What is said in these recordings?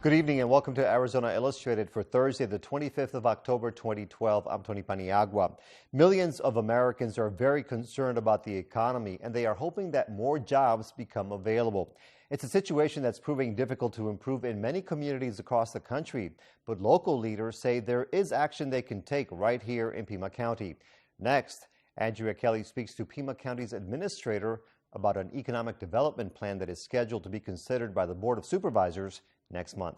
Good evening and welcome to Arizona Illustrated for Thursday, the 25th of October, 2012. I'm Tony Paniagua. Millions of Americans are very concerned about the economy, and they are hoping that more jobs become available. It's a situation that's proving difficult to improve in many communities across the country, but local leaders say there is action they can take right here in Pima County. Next, Andrea Kelly speaks to Pima County's administrator about an economic development plan that is scheduled to be considered by the Board of Supervisors next month.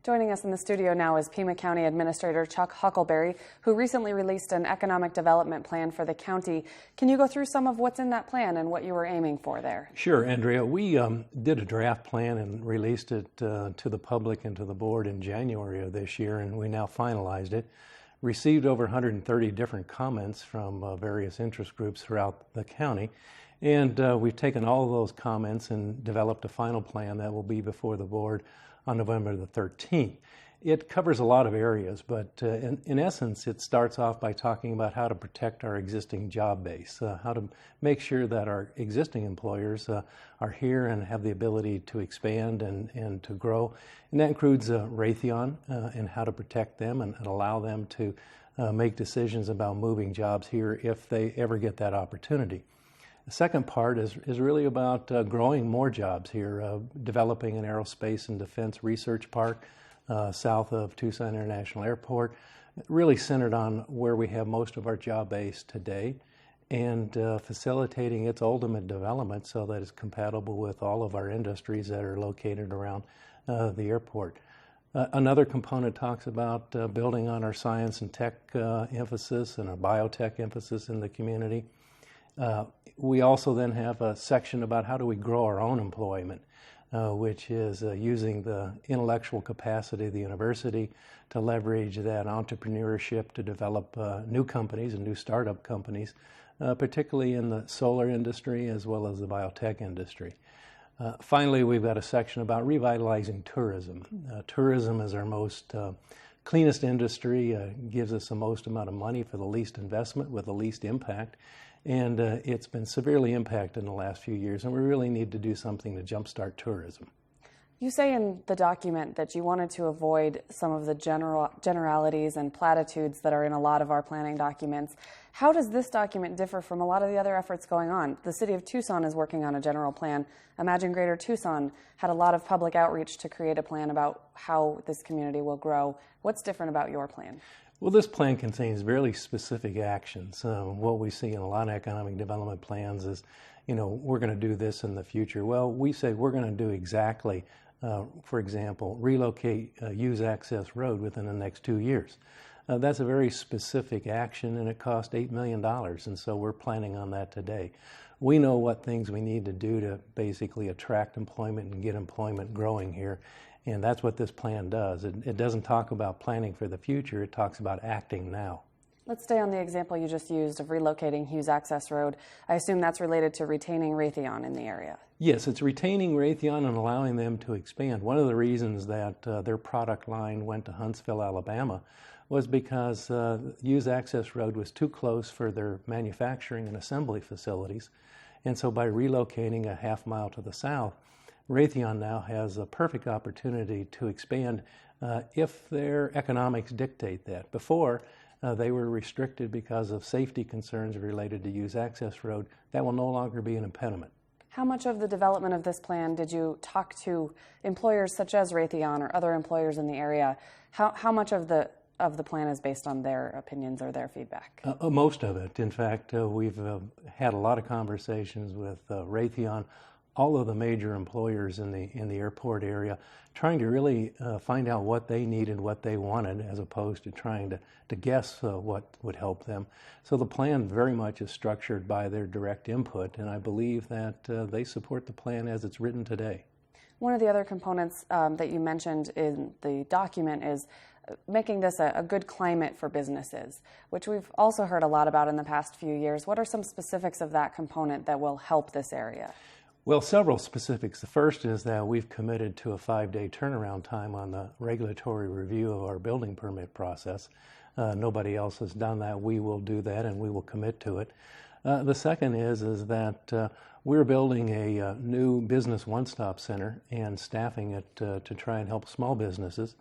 Joining us in the studio now is Pima County Administrator Chuck Huckelberry, who recently released an economic development plan for the county. Can you go through some of what's in that plan and what you were aiming for there? Sure, Andrea. We did a draft plan and released it to the public and to the board in January of this year, and we now finalized it. Received over 130 different comments from various interest groups throughout the county. And we've taken all of those comments and developed a final plan that will be before the board on November the 13th. It covers a lot of areas, but in essence, it starts off by talking about how to protect our existing job base, how to make sure that our existing employers are here and have the ability to expand and to grow. And that includes Raytheon and how to protect them and allow them to make decisions about moving jobs here if they ever get that opportunity. The second part is really about growing more jobs here, developing an aerospace and defense research park south of Tucson International Airport, really centered on where we have most of our job base today, and facilitating its ultimate development so that it's compatible with all of our industries that are located around the airport. Another component talks about building on our science and tech emphasis and our biotech emphasis in the community. We also then have a section about how do we grow our own employment, which is using the intellectual capacity of the university to leverage that entrepreneurship to develop new companies and new startup companies, particularly in the solar industry as well as the biotech industry. Finally, we've got a section about revitalizing tourism. Tourism is our most cleanest industry, gives us the most amount of money for the least investment with the least impact. And it's been severely impacted in the last few years, and we really need to do something to jumpstart tourism. You say in the document that you wanted to avoid some of the generalities and platitudes that are in a lot of our planning documents. How does this document differ from a lot of the other efforts going on? The city of Tucson is working on a general plan. Imagine Greater Tucson had a lot of public outreach to create a plan about how this community will grow. What's different about your plan? Well, this plan contains very specific actions. What we see in a lot of economic development plans is, we're going to do this in the future. Well, we say we're going to do exactly, for example, relocate Hughes Access Road within the next 2 years. That's a very specific action, and it cost $8 million, and so we're planning on that today. We know what things we need to do to basically attract employment and get employment growing here. And that's what this plan does. It doesn't talk about planning for the future, it talks about acting now. Let's stay on the example you just used of relocating Hughes Access Road. I assume that's related to retaining Raytheon in the area. Yes, it's retaining Raytheon and allowing them to expand. One of the reasons that their product line went to Huntsville, Alabama, was because Hughes Access Road was too close for their manufacturing and assembly facilities. And so by relocating a half mile to the south, Raytheon now has a perfect opportunity to expand if their economics dictate that. Before, they were restricted because of safety concerns related to Hughes Access Road. That will no longer be an impediment. How much of the development of this plan did you talk to employers such as Raytheon or other employers in the area? How much of the plan is based on their opinions or their feedback? Most of it. In fact, we've had a lot of conversations with Raytheon, all of the major employers in the airport area, trying to really find out what they needed, what they wanted, as opposed to trying to guess what would help them. So the plan very much is structured by their direct input, and I believe that they support the plan as it's written today. One of the other components that you mentioned in the document is making this a good climate for businesses, which we've also heard a lot about in the past few years. What are some specifics of that component that will help this area? Well, several specifics. The first is that we've committed to a 5-day turnaround time on the regulatory review of our building permit process. Nobody else has done that. We will do that, and we will commit to it. The second is that We're building a new business one-stop center and staffing it to try and help small businesses.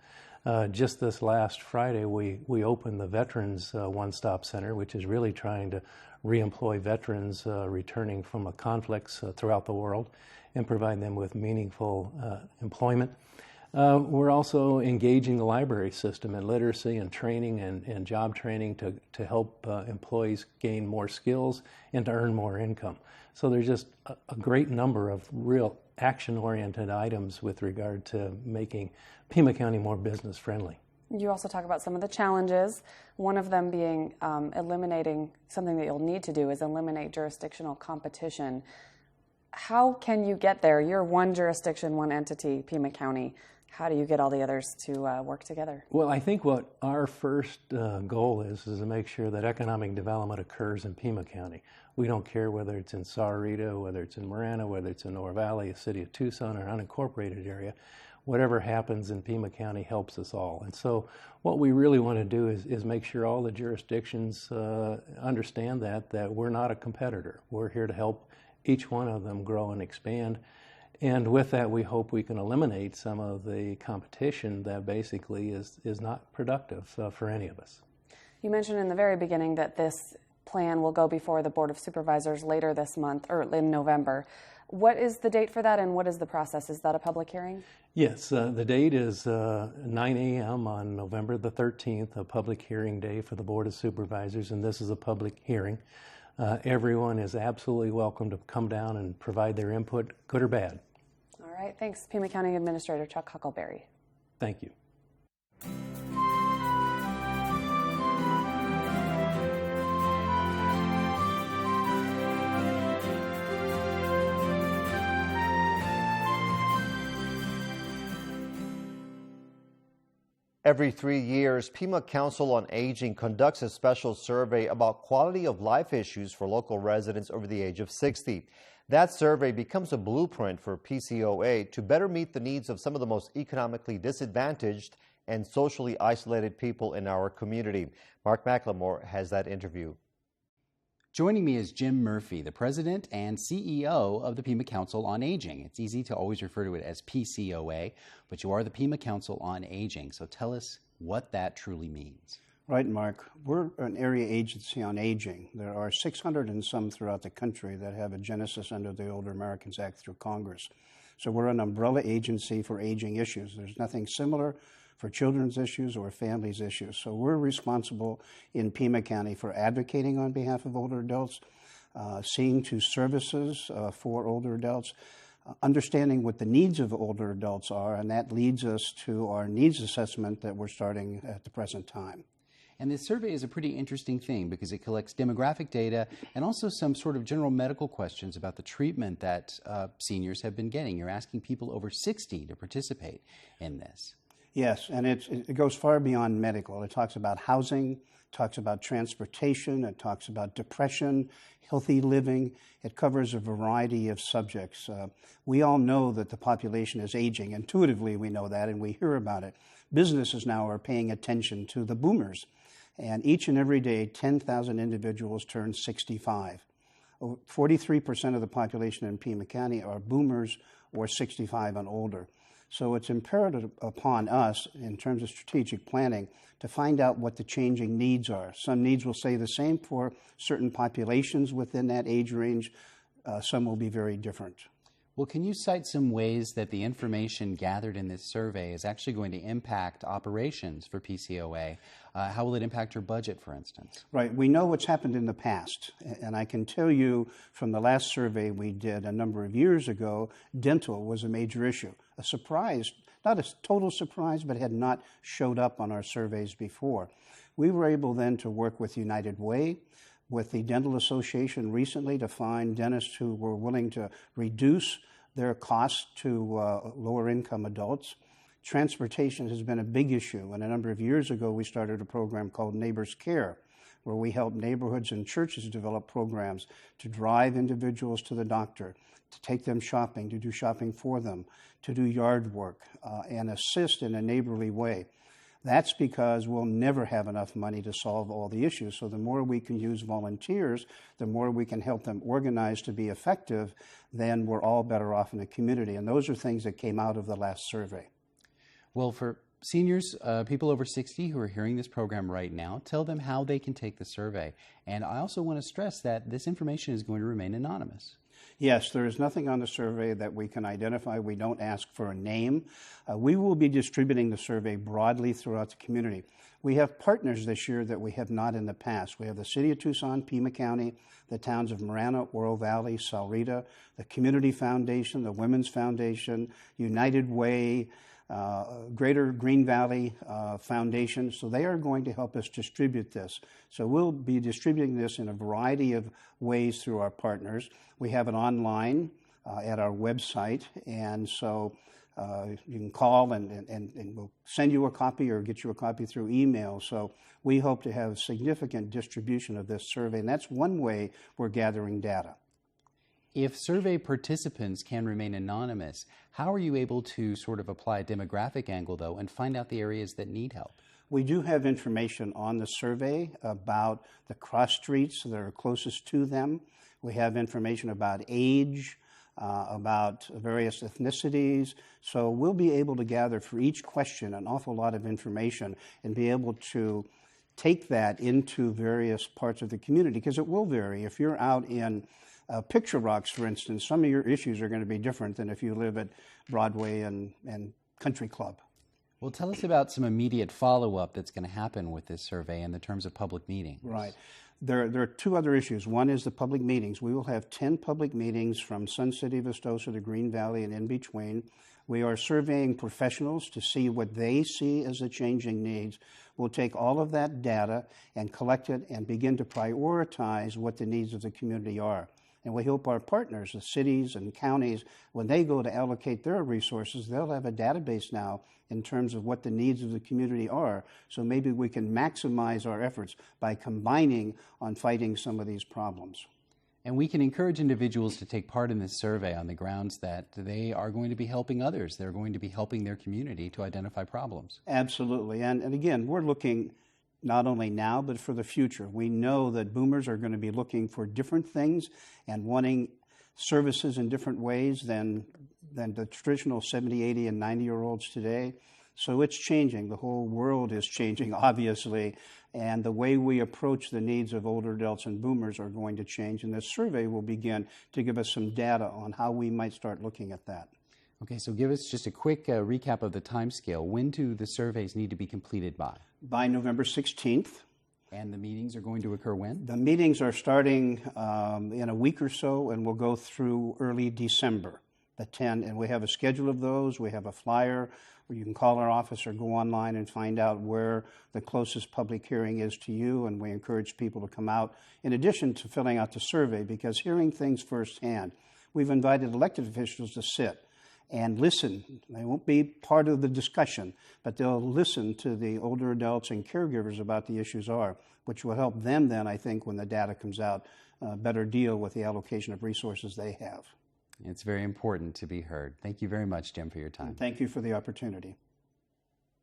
Just this last Friday, we opened the Veterans One-Stop Center, which is really trying to reemploy veterans returning from conflicts throughout the world and provide them with meaningful employment. We're also engaging the library system in literacy and training and job training to help employees gain more skills and to earn more income. So there's just a great number of real action-oriented items with regard to making Pima County more business-friendly. You also talk about some of the challenges, one of them being eliminating, something that you'll need to do is eliminate jurisdictional competition. How can you get there? You're one jurisdiction, one entity, Pima County. How do you get all the others to work together? Well, I think what our first goal is to make sure that economic development occurs in Pima County. We don't care whether it's in Sahuarita, whether it's in Marana, whether it's in Oro Valley, the city of Tucson, or an unincorporated area. Whatever happens in Pima County helps us all. And so what we really want to do is make sure all the jurisdictions understand that we're not a competitor. We're here to help each one of them grow and expand. And with that, we hope we can eliminate some of the competition that basically is not productive for any of us. You mentioned in the very beginning that this plan will go before the Board of Supervisors later this month, or in November. What is the date for that, and what is the process? Is that a public hearing? Yes, the date is 9 a.m. on November the 13th, a public hearing day for the Board of Supervisors, and this is a public hearing. Everyone is absolutely welcome to come down and provide their input, good or bad. All right, thanks, Pima County Administrator Chuck Huckelberry. Thank you. Every 3 years, Pima Council on Aging conducts a special survey about quality of life issues for local residents over the age of 60. That survey becomes a blueprint for PCOA to better meet the needs of some of the most economically disadvantaged and socially isolated people in our community. Mark McLemore has that interview. Joining me is Jim Murphy, the president and CEO of the Pima Council on Aging. It's easy to always refer to it as PCOA, but you are the Pima Council on Aging. So tell us what that truly means. Right, Mark. We're an area agency on aging. There are 600 and some throughout the country that have a genesis under the Older Americans Act through Congress. So we're an umbrella agency for aging issues. There's nothing similar for children's issues or families' issues. So we're responsible in Pima County for advocating on behalf of older adults, seeing to services for older adults, understanding what the needs of older adults are, and that leads us to our needs assessment that we're starting at the present time. And this survey is a pretty interesting thing because it collects demographic data and also some sort of general medical questions about the treatment that seniors have been getting. You're asking people over 60 to participate in this. Yes, and it goes far beyond medical. It talks about housing, talks about transportation, it talks about depression, healthy living. It covers a variety of subjects. We all know that the population is aging. Intuitively, we know that, and we hear about it. Businesses now are paying attention to the boomers, and each and every day, 10,000 individuals turn 65. 43% of the population in Pima County are boomers or 65 and older. So it's imperative upon us, in terms of strategic planning, to find out what the changing needs are. Some needs will stay the same for certain populations within that age range. Some will be very different. Well, can you cite some ways that the information gathered in this survey is actually going to impact operations for PCOA? How will it impact your budget, for instance? Right. We know what's happened in the past. And I can tell you from the last survey we did a number of years ago, dental was a major issue. A surprise, not a total surprise, but had not showed up on our surveys before. We were able then to work with United Way, with the Dental Association recently, to find dentists who were willing to reduce their costs to lower income adults. Transportation has been a big issue, and a number of years ago we started a program called Neighbors Care, where we help neighborhoods and churches develop programs to drive individuals to the doctor, to take them shopping, to do shopping for them, to do yard work, and assist in a neighborly way. That's because we'll never have enough money to solve all the issues. So the more we can use volunteers, the more we can help them organize to be effective, then we're all better off in the community. And those are things that came out of the last survey. Well, for seniors, people over 60 who are hearing this program right now, tell them how they can take the survey. And I also want to stress that this information is going to remain anonymous. Yes, there is nothing on the survey that we can identify. We don't ask for a name. We will be distributing the survey broadly throughout the community. We have partners this year that we have not in the past. We have the City of Tucson, Pima County, the towns of Marana, Oro Valley, Salrita, the Community Foundation, the Women's Foundation, United Way, Greater Green Valley Foundation. So they are going to help us distribute this. So we'll be distributing this in a variety of ways through our partners. We have it online at our website, and so you can call and we'll send you a copy or get you a copy through email. So we hope to have significant distribution of this survey, and that's one way we're gathering data. If survey participants can remain anonymous, how are you able to sort of apply a demographic angle, though, and find out the areas that need help? We do have information on the survey about the cross streets that are closest to them. We have information about age, about various ethnicities. So we'll be able to gather for each question an awful lot of information and be able to take that into various parts of the community, because it will vary. If you're out in Picture Rocks, for instance, some of your issues are going to be different than if you live at Broadway and Country Club. Well, tell us about some immediate follow-up that's going to happen with this survey in the terms of public meetings. Right. There are two other issues. One is the public meetings. We will have 10 public meetings from Sun City, Vistosa to Green Valley and in between. We are surveying professionals to see what they see as the changing needs. We'll take all of that data and collect it and begin to prioritize what the needs of the community are. And we hope our partners, the cities and counties, when they go to allocate their resources, they'll have a database now in terms of what the needs of the community are. So maybe we can maximize our efforts by combining on fighting some of these problems. And we can encourage individuals to take part in this survey on the grounds that they are going to be helping others. They're going to be helping their community to identify problems. Absolutely. And again, we're looking not only now, but for the future. We know that boomers are going to be looking for different things and wanting services in different ways than the traditional 70, 80, and 90-year-olds today. So it's changing. The whole world is changing, obviously, and the way we approach the needs of older adults and boomers are going to change, and this survey will begin to give us some data on how we might start looking at that. Okay, so give us just a quick recap of the time scale. When do the surveys need to be completed by? By November 16th. And the meetings are going to occur when? The meetings are starting in a week or so, and will go through early December, the 10. And we have a schedule of those. We have a flyer where you can call our office or go online and find out where the closest public hearing is to you, and we encourage people to come out, in addition to filling out the survey, because hearing things firsthand. We've invited elected officials to sit and listen. They won't be part of the discussion, but they'll listen to the older adults and caregivers about the issues are, which will help them then, I think, when the data comes out, better deal with the allocation of resources they have. It's very important to be heard. Thank you very much, Jim, for your time. And thank you for the opportunity.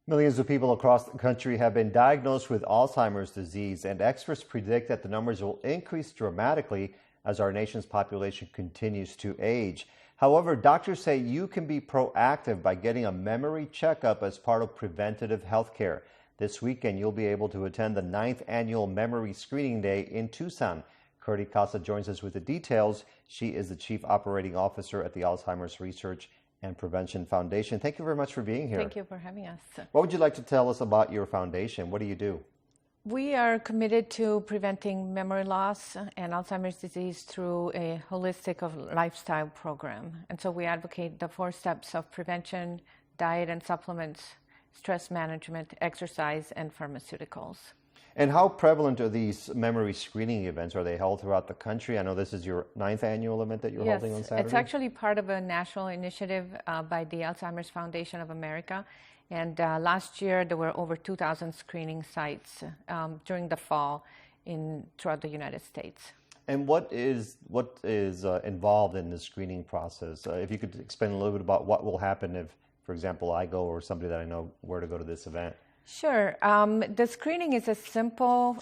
Millions of people across the country have been diagnosed with Alzheimer's disease, and experts predict that the numbers will increase dramatically as our nation's population continues to age. However, doctors say you can be proactive by getting a memory checkup as part of preventative health care. This weekend, you'll be able to attend the 9th annual Memory Screening Day in Tucson. Kirti Khalsa joins us with the details. She is the Chief Operating Officer at the Alzheimer's Research and Prevention Foundation. Thank you very much for being here. Thank you for having us. What would you like to tell us about your foundation? What do you do? We are committed to preventing memory loss and Alzheimer's disease through a holistic lifestyle program. And so we advocate the 4 steps of prevention, diet and supplements, stress management, exercise, and pharmaceuticals. And how prevalent are these memory screening events? Are they held throughout the country? I know this is your 9th annual event that you're holding on Saturday. Yes, it's actually part of a national initiative by the Alzheimer's Foundation of America. And last year, there were over 2,000 screening sites during the fall throughout the United States. And what is involved in the screening process? If you could explain a little bit about what will happen if, for example, I go or somebody that I know where to go to this event. Sure. The screening is a simple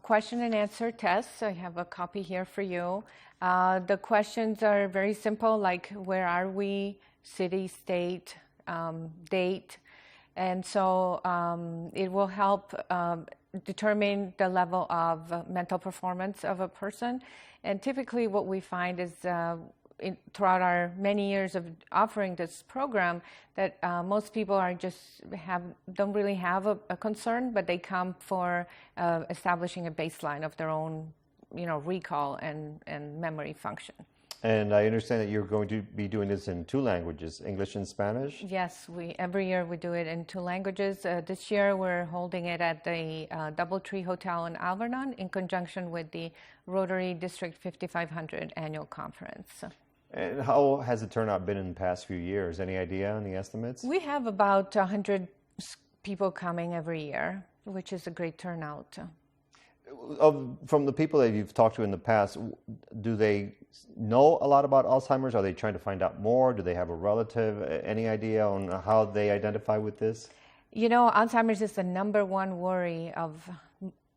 question and answer test. I have a copy here for you. The questions are very simple, like where are we, city, state, date. And so it will help determine the level of mental performance of a person. And typically what we find is throughout our many years of offering this program that most people are don't really have a concern, but they come for establishing a baseline of their own, recall and memory function. And I understand that you're going to be doing this in 2 languages, English and Spanish? Yes, every year we do it in 2 languages. This year we're holding it at the Doubletree Hotel in Alvernon in conjunction with the Rotary District 5500 annual conference. And how has the turnout been in the past few years? Any idea on the estimates? We have about 100 people coming every year, which is a great turnout. From the people that you've talked to in the past, do they know a lot about Alzheimer's? Are they trying to find out more? Do they have a relative? Any idea on how they identify with this? Alzheimer's is the #1 worry of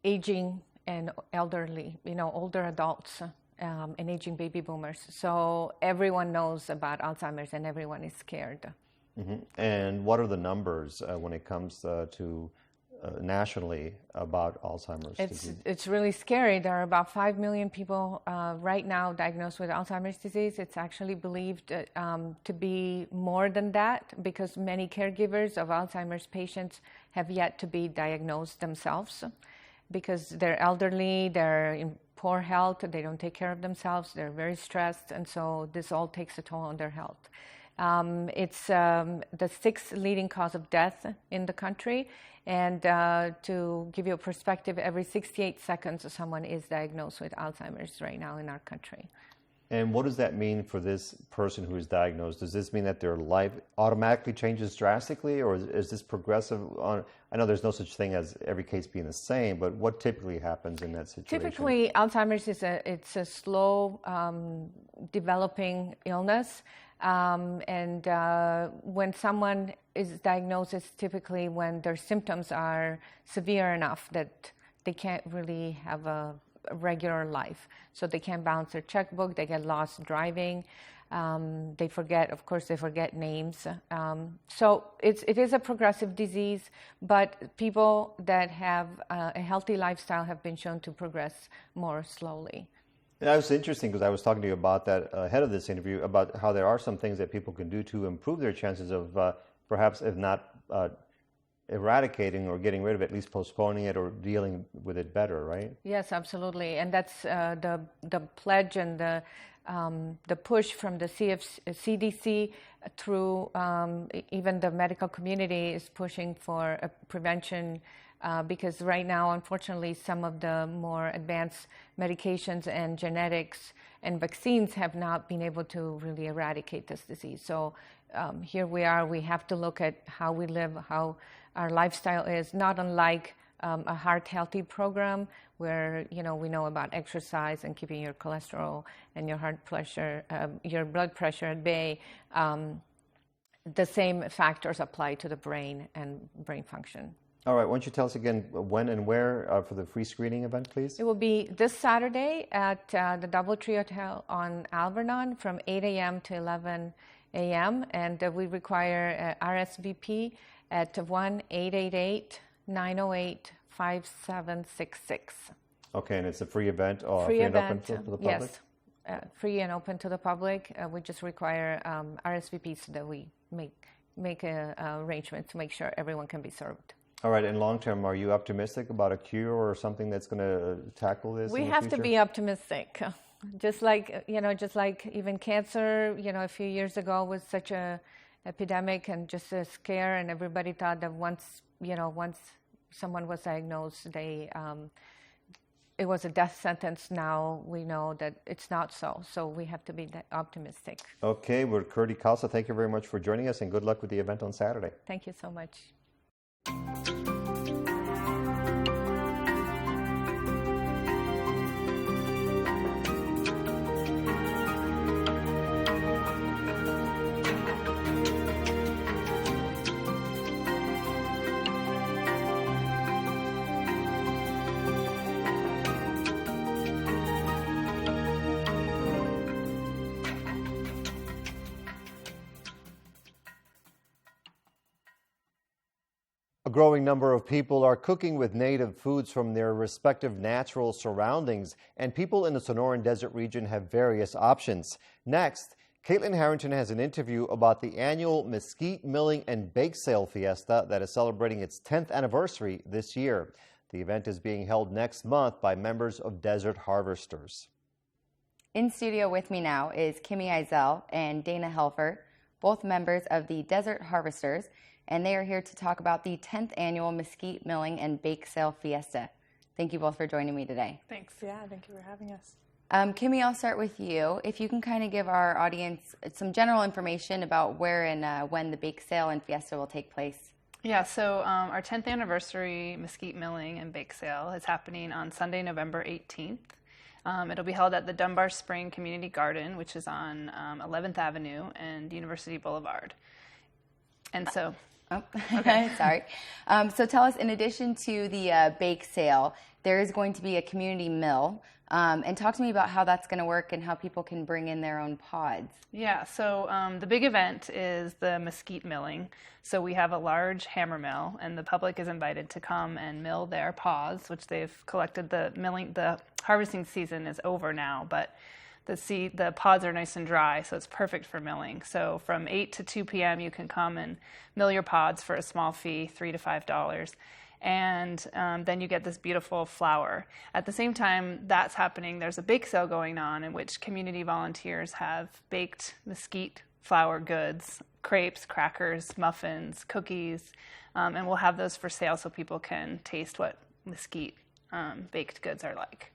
aging and elderly, older adults and aging baby boomers. So everyone knows about Alzheimer's and everyone is scared. Mm-hmm. And what are the numbers when it comes to nationally about Alzheimer's disease? It's really scary. There are about 5 million people right now diagnosed with Alzheimer's disease. It's actually believed to be more than that because many caregivers of Alzheimer's patients have yet to be diagnosed themselves because they're elderly, they're in poor health, they don't take care of themselves, they're very stressed, and so this all takes a toll on their health. It's the 6th leading cause of death in the country. And to give you a perspective, every 68 seconds someone is diagnosed with Alzheimer's right now in our country. And what does that mean for this person who is diagnosed? Does this mean that their life automatically changes drastically, or is this progressive? I know there's no such thing as every case being the same, but what typically happens in that situation? Typically, Alzheimer's is a slow developing illness. And when someone is diagnosed, it's typically when their symptoms are severe enough that they can't really have a regular life. So they can't balance their checkbook, they get lost driving, they forget names. So it is a progressive disease, but people that have a healthy lifestyle have been shown to progress more slowly. That was interesting because I was talking to you about that ahead of this interview, about how there are some things that people can do to improve their chances of perhaps, if not eradicating or getting rid of it, at least postponing it or dealing with it better, right? Yes, absolutely. And that's the pledge and the push from the CDC through even the medical community is pushing for a prevention because right now, unfortunately, some of the more advanced medications and genetics and vaccines have not been able to really eradicate this disease. So here we are, we have to look at how we live, how our lifestyle is, not unlike a heart healthy program where, we know about exercise and keeping your cholesterol and your blood pressure at bay. The same factors apply to the brain and brain function. All right, why don't you tell us again when and where for the free screening event, please? It will be this Saturday at the Doubletree Hotel on Alvernon from 8 a.m. to 11 a.m. And we require RSVP at 1-888-908-5766. Okay, and it's a free event? Free event, and open to the public? Yes, free and open to the public. We just require RSVPs so that we make an arrangement to make sure everyone can be served. All right, and long term, are you optimistic about a cure or something that's going to tackle this? We have to be optimistic. Just like even cancer, a few years ago was such a epidemic and just a scare, and everybody thought that once someone was diagnosed, it was a death sentence. Now we know that it's not so. So we have to be optimistic. Okay, we're Kirti Khalsa. Thank you very much for joining us, and good luck with the event on Saturday. Thank you so much. A growing number of people are cooking with native foods from their respective natural surroundings, and people in the Sonoran Desert region have various options. Next, Caitlin Harrington has an interview about the annual Mesquite Milling and Bake Sale Fiesta that is celebrating its 10th anniversary this year. The event is being held next month by members of Desert Harvesters. In studio with me now is Kimmy Eisel and Dana Helfer, both members of the Desert Harvesters, and they are here to talk about the 10th annual Mesquite Milling and Bake Sale Fiesta. Thank you both for joining me today. Thanks. Yeah, thank you for having us. Kimmy, I'll start with you. If you can kind of give our audience some general information about where and when the Bake Sale and Fiesta will take place. Yeah, so our 10th anniversary Mesquite Milling and Bake Sale is happening on Sunday, November 18th. It'll be held at the Dunbar Spring Community Garden, which is on 11th Avenue and University Boulevard. And so... Oh, okay. Sorry. So tell us, in addition to the bake sale, there is going to be a community mill. And talk to me about how that's going to work and how people can bring in their own pods. Yeah, so the big event is the Mesquite Milling. So we have a large hammer mill, and the public is invited to come and mill their pods, which they've collected. The harvesting season is over now, but the pods are nice and dry, so it's perfect for milling. So from 8 to 2 p.m. you can come and mill your pods for a small fee, $3 to $5. And then you get this beautiful flour. At the same time that's happening, there's a bake sale going on in which community volunteers have baked mesquite flour goods, crepes, crackers, muffins, cookies, and we'll have those for sale so people can taste what mesquite baked goods are like.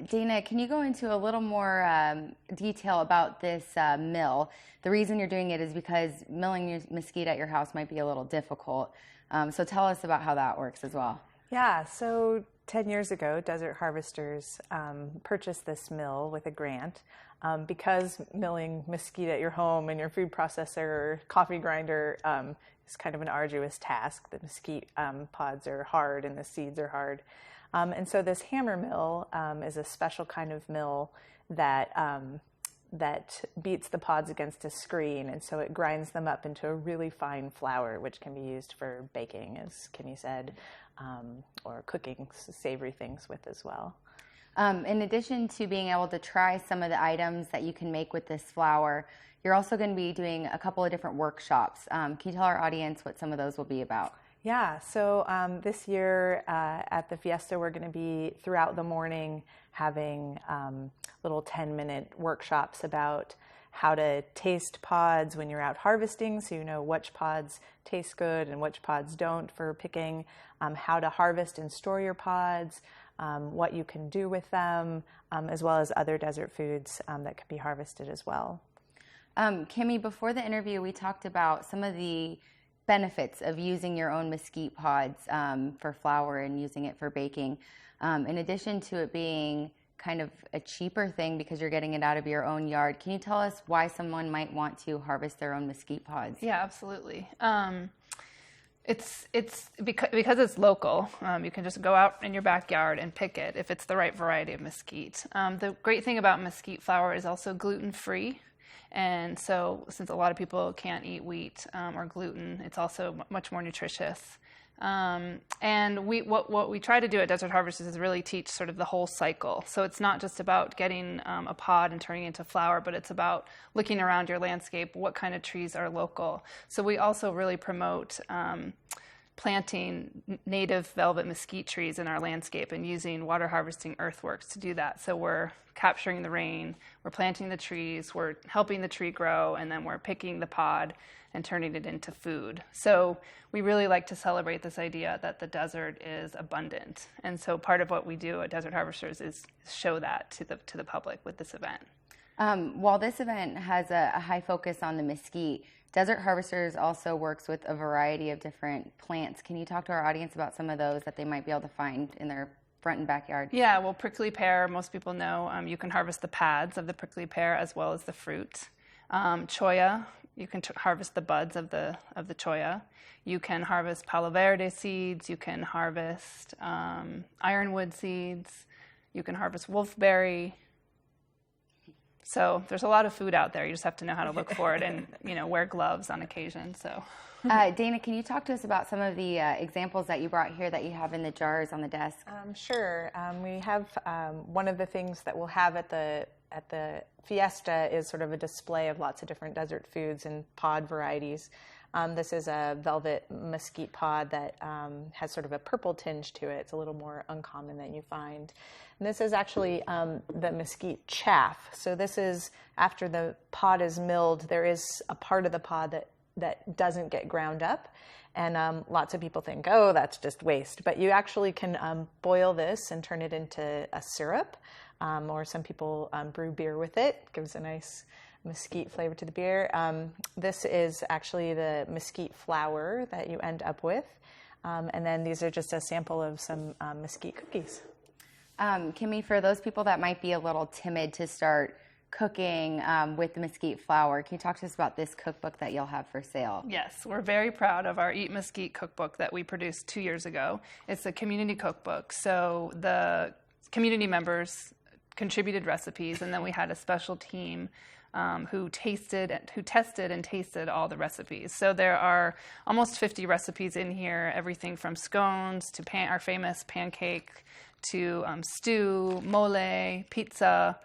Dana, can you go into a little more detail about this mill? The reason you're doing it is because milling your mesquite at your house might be a little difficult. So tell us about how that works as well. Yeah, so 10 years ago, Desert Harvesters purchased this mill with a grant. Because milling mesquite at your home and your food processor or coffee grinder is kind of an arduous task. The mesquite pods are hard and the seeds are hard. And so this hammer mill is a special kind of mill that beats the pods against a screen, and so it grinds them up into a really fine flour, which can be used for baking, as Kimmy said, or cooking savory things with as well. In addition to being able to try some of the items that you can make with this flour, you're also going to be doing a couple of different workshops. Can you tell our audience what some of those will be about? Yeah, so this year at the Fiesta, we're going to be throughout the morning having little 10-minute workshops about how to taste pods when you're out harvesting, so you know which pods taste good and which pods don't for picking, how to harvest and store your pods, what you can do with them, as well as other desert foods that can be harvested as well. Kimmy, before the interview, we talked about some of the benefits of using your own mesquite pods for flour and using it for baking. In addition to it being kind of a cheaper thing because you're getting it out of your own yard, can you tell us why someone might want to harvest their own mesquite pods? Yeah, absolutely. It's because it's local. You can just go out in your backyard and pick it if it's the right variety of mesquite. The great thing about mesquite flour is also gluten-free. And so since a lot of people can't eat wheat or gluten, it's also much more nutritious. And what we try to do at Desert Harvesters is really teach sort of the whole cycle. So it's not just about getting a pod and turning it into flour, but it's about looking around your landscape, what kind of trees are local. So we also really promote planting native velvet mesquite trees in our landscape and using water harvesting earthworks to do that. So we're capturing the rain, we're planting the trees, we're helping the tree grow, and then we're picking the pod and turning it into food. So we really like to celebrate this idea that the desert is abundant. And so part of what we do at Desert Harvesters is show that to the public with this event. While this event has a high focus on the mesquite, Desert Harvesters also works with a variety of different plants. Can you talk to our audience about some of those that they might be able to find in their front and backyard? Yeah, well, prickly pear, most people know. You can harvest the pads of the prickly pear as well as the fruit. Cholla, you can harvest the buds of the cholla. You can harvest palo verde seeds. You can harvest ironwood seeds. You can harvest wolfberry. So there's a lot of food out there. You just have to know how to look for it and, wear gloves on occasion. So. Dana, can you talk to us about some of the examples that you brought here that you have in the jars on the desk? Sure. We have one of the things that we'll have at the fiesta is sort of a display of lots of different desert foods and pod varieties. This is a velvet mesquite pod that has sort of a purple tinge to it. It's a little more uncommon than you find. And this is actually the mesquite chaff. So this is, after the pod is milled, there is a part of the pod that doesn't get ground up. And lots of people think, oh, that's just waste. But you actually can boil this and turn it into a syrup. Or some people brew beer with it. It gives a nice mesquite flavor to the beer. This is actually the mesquite flour that you end up with. And then these are just a sample of some mesquite cookies. Kimmy, for those people that might be a little timid to start cooking with the mesquite flour, can you talk to us about this cookbook that you'll have for sale? Yes, we're very proud of our Eat Mesquite cookbook that we produced 2 years ago. It's a community cookbook. So the community members contributed recipes, and then we had a special team who tested and tasted all the recipes. So there are almost 50 recipes in here, everything from scones to our famous pancake to stew, mole, pizza.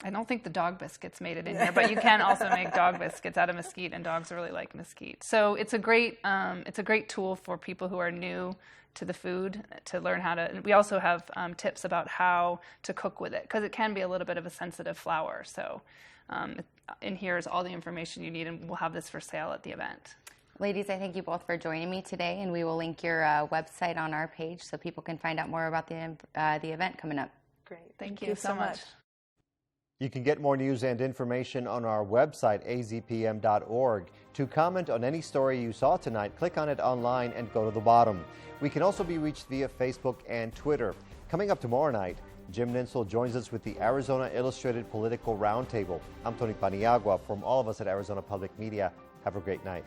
I don't think the dog biscuits made it in here, but you can also make dog biscuits out of mesquite, and dogs really like mesquite. So it's a great tool for people who are new to the food to learn how to. We also have tips about how to cook with it, because it can be a little bit of a sensitive flour. So in here is all the information you need, and we'll have this for sale at the event. Ladies, I thank you both for joining me today, and we will link your website on our page so people can find out more about the event coming up. Great. Thank you so much. You can get more news and information on our website, azpm.org. To comment on any story you saw tonight, click on it online and go to the bottom. We can also be reached via Facebook and Twitter. Coming up tomorrow night, Jim Ninsel joins us with the Arizona Illustrated Political Roundtable. I'm Tony Paniagua. From all of us at Arizona Public Media, have a great night.